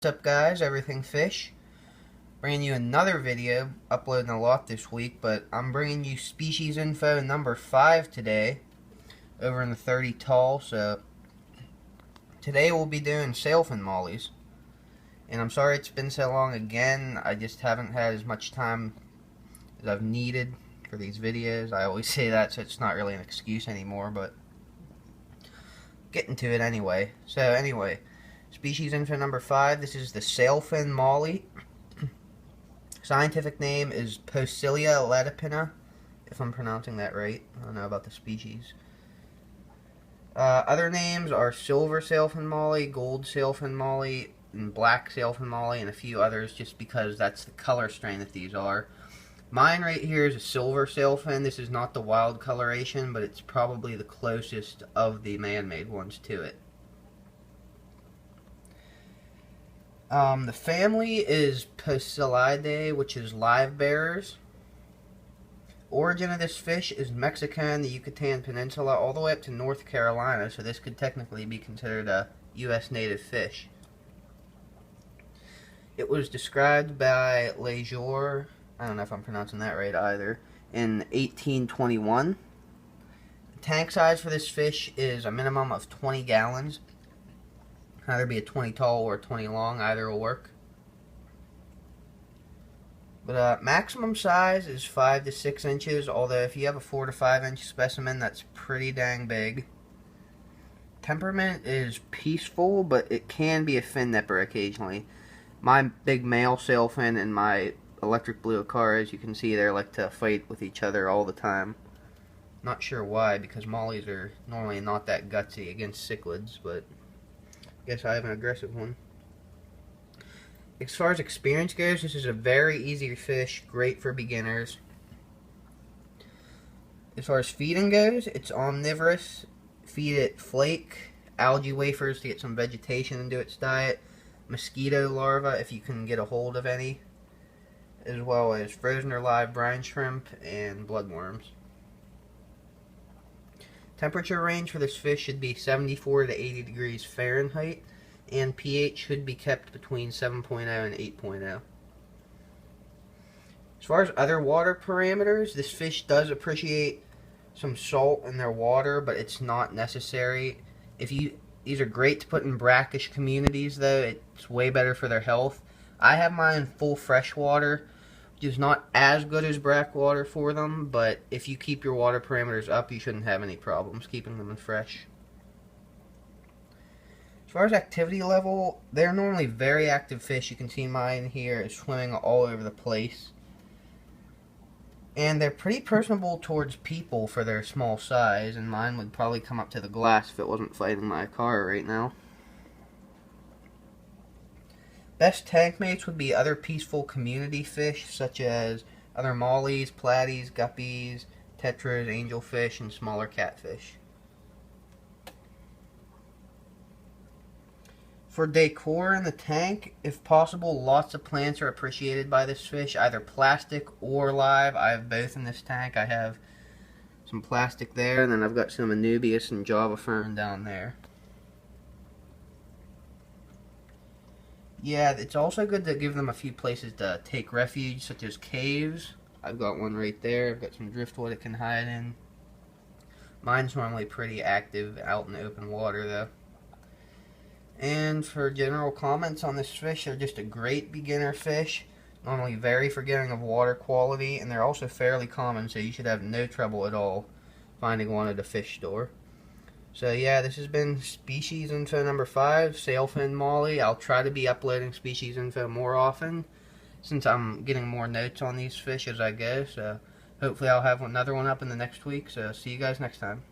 What's up, guys? Everything Fish. Bringing you another video, uploading a lot this week, but I'm bringing you species info number 5 today, over in the 30 tall. So today we'll be doing Sailfin Mollies, and I'm sorry it's been so long again. I just haven't had as much time as I've needed for these videos. I always say that, so it's not really an excuse anymore, but getting to it anyway. So anyway, species info number 5. This is the Sailfin Molly. Scientific name is Poecilia latipinna, if I'm pronouncing that right. I don't know about the species. Other names are silver Sailfin Molly, gold Sailfin Molly, and black Sailfin Molly, and a few others, just because that's the color strain that these are. Mine right here is a silver Sailfin. This is not the wild coloration, but it's probably the closest of the man-made ones to it. The family is Poecilidae, which is live bearers. Origin of this fish is Mexico and the Yucatan Peninsula, all the way up to North Carolina, so this could technically be considered a U.S. native fish. It was described by Lejour, I don't know if I'm pronouncing that right either, in 1821. The tank size for this fish is a minimum of 20 gallons. Either be a 20 tall or a 20 long, either will work. But maximum size is 5 to 6 inches, although if you have a 4 to 5 inch specimen, that's pretty dang big. Temperament is peaceful, but it can be a fin nipper occasionally. My big male sailfin and my electric blue acara, as you can see there, like to fight with each other all the time. Not sure why, because mollies are normally not that gutsy against cichlids, but guess I have an aggressive one. As far as experience goes, this is a very easy fish, great for beginners. As far as feeding goes, it's omnivorous. Feed it flake, algae wafers to get some vegetation into its diet, mosquito larvae if you can get a hold of any, as well as frozen or live brine shrimp and bloodworms. Temperature range for this fish should be 74 to 80 degrees Fahrenheit, and pH should be kept between 7.0 and 8.0. As far as other water parameters, this fish does appreciate some salt in their water, but it's not necessary. These are great to put in brackish communities, though. It's way better for their health. I have mine full freshwater, which is not as good as brackwater for them, but if you keep your water parameters up, you shouldn't have any problems keeping them in fresh. As far as activity level, they're normally very active fish. You can see mine here is swimming all over the place. And they're pretty personable towards people for their small size, and mine would probably come up to the glass if it wasn't fighting my car right now. Best tank mates would be other peaceful community fish, such as other mollies, platies, guppies, tetras, angelfish, and smaller catfish. For decor in the tank, if possible, lots of plants are appreciated by this fish, either plastic or live. I have both in this tank. I have some plastic there, and then I've got some Anubias and Java fern down there. Yeah, it's also good to give them a few places to take refuge, such as caves. I've got one right there. I've got some driftwood it can hide in. Mine's normally pretty active out in the open water, though. And for general comments on this fish, they're just a great beginner fish. Normally very forgiving of water quality, and they're also fairly common, so you should have no trouble at all finding one at a fish store. So yeah, this has been species info number 5, Sailfin Molly. I'll try to be uploading species info more often, since I'm getting more notes on these fish as I go. So hopefully I'll have another one up in the next week. So see you guys next time.